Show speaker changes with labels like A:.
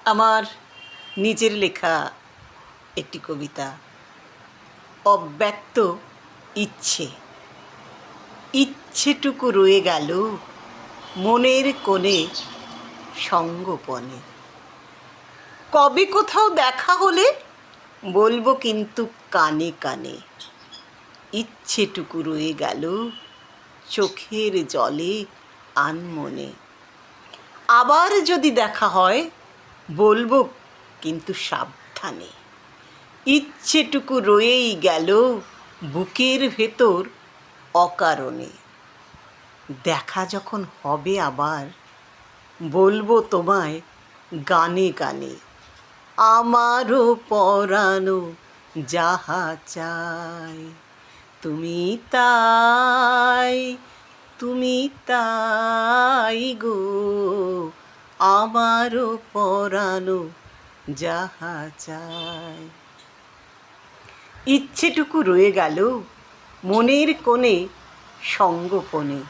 A: আমার নিজের লেখা একটি কবিতা, অব্যক্ত ইচ্ছে। ইচ্ছেটুকু রয়ে গেল মনের কোণে সঙ্গোপনে। কবে কোথাও দেখা হলে বলবো কিন্তু কানে কানে। ইচ্ছেটুকু রয়ে গেল চোখের জলে আনমনে। আবার যদি দেখা হয় বলবো কিন্তু সাবধানে। ইচ্ছেটুকু রয়েই গেল বুকের ভেতর অকারণে। দেখা যখন হবে আবার বলবো তোমায় গানে গানে। আমারও পরানো যাহা চাই তুমি তাই, তুমি তাই গো। আমারও পরানো যাহা চাই। ইচ্ছেটুকু রয়ে গেল মনের কোণে সঙ্গোপনে।